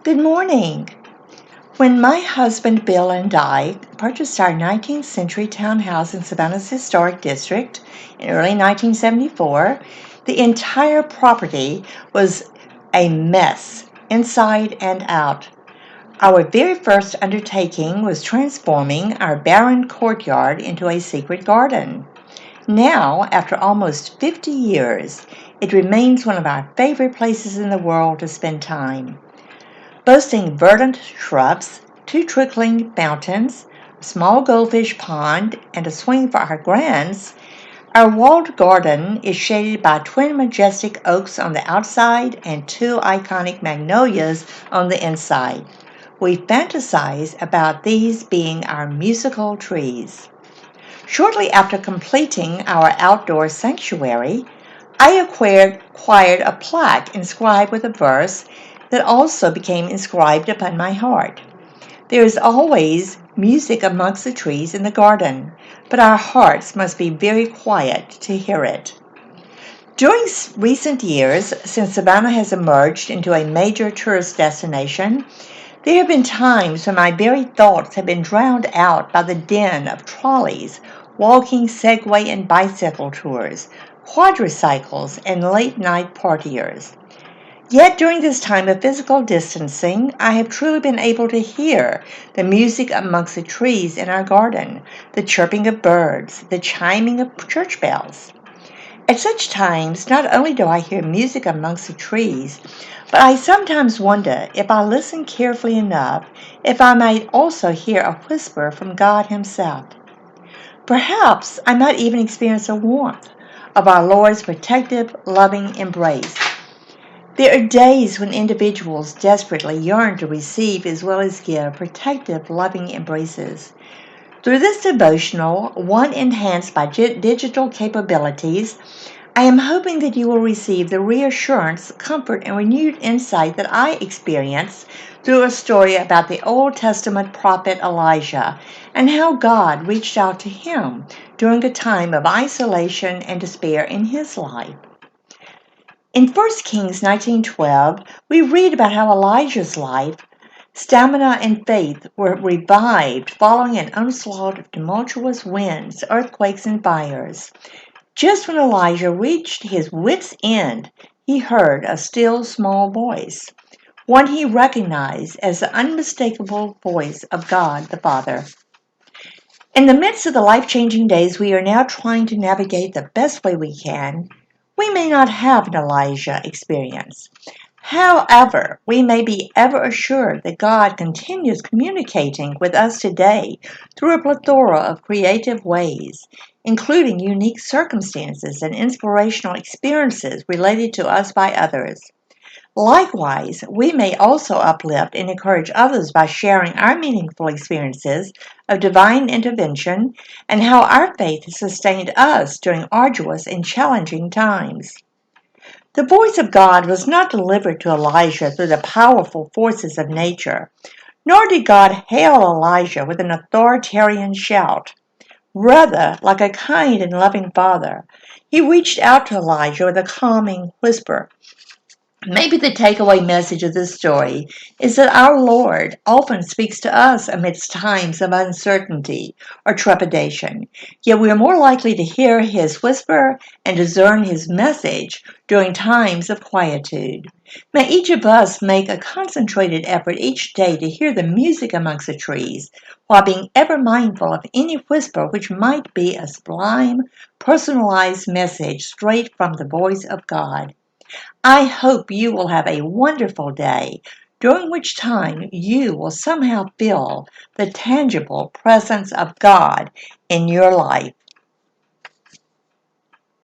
Good morning. When my husband Bill and I purchased our 19th century townhouse in Savannah's historic district in early 1974, the entire property was a mess, inside and out. Our very first undertaking was transforming our barren courtyard into a secret garden. Now, after almost 50 years, it remains one of our favorite places in the world to spend time. Boasting verdant shrubs, two trickling fountains, a small goldfish pond, and a swing for our grands, our walled garden is shaded by twin majestic oaks on the outside and two iconic magnolias on the inside. We fantasize about these being our musical trees. Shortly after completing our outdoor sanctuary, I acquired a plaque inscribed with a verse that also became inscribed upon my heart. There is always music amongst the trees in the garden, but our hearts must be very quiet to hear it. During recent years, since Savannah has emerged into a major tourist destination, there have been times when my very thoughts have been drowned out by the din of trolleys, walking, Segway, and bicycle tours, quadricycles, and late-night partiers. Yet during this time of physical distancing, I have truly been able to hear the music amongst the trees in our garden, the chirping of birds, the chiming of church bells. At such times, not only do I hear music amongst the trees, but I sometimes wonder if I listen carefully enough, if I might also hear a whisper from God Himself. Perhaps I might even experience the warmth of our Lord's protective, loving embrace. There are days when individuals desperately yearn to receive as well as give protective, loving embraces. Through this devotional, one enhanced by digital capabilities, I am hoping that you will receive the reassurance, comfort, and renewed insight that I experienced through a story about the Old Testament prophet Elijah and how God reached out to him during a time of isolation and despair in his life. In 1 Kings 19:12, we read about how Elijah's life, stamina, and faith were revived following an onslaught of tumultuous winds, earthquakes, and fires. Just when Elijah reached his wits' end, he heard a still small voice, one he recognized as the unmistakable voice of God the Father. In the midst of the life-changing days we are now trying to navigate the best way we can, we may not have an Elijah experience. However, we may be ever assured that God continues communicating with us today through a plethora of creative ways, including unique circumstances and inspirational experiences related to us by others. Likewise, we may also uplift and encourage others by sharing our meaningful experiences of divine intervention and how our faith has sustained us during arduous and challenging times. The voice of God was not delivered to Elijah through the powerful forces of nature, nor did God hail Elijah with an authoritarian shout. Rather, like a kind and loving father, he reached out to Elijah with a calming whisper. Maybe the takeaway message of this story is that our Lord often speaks to us amidst times of uncertainty or trepidation, yet we are more likely to hear His whisper and discern His message during times of quietude. May each of us make a concentrated effort each day to hear the music amongst the trees, while being ever mindful of any whisper which might be a sublime, personalized message straight from the voice of God. I hope you will have a wonderful day, during which time you will somehow feel the tangible presence of God in your life.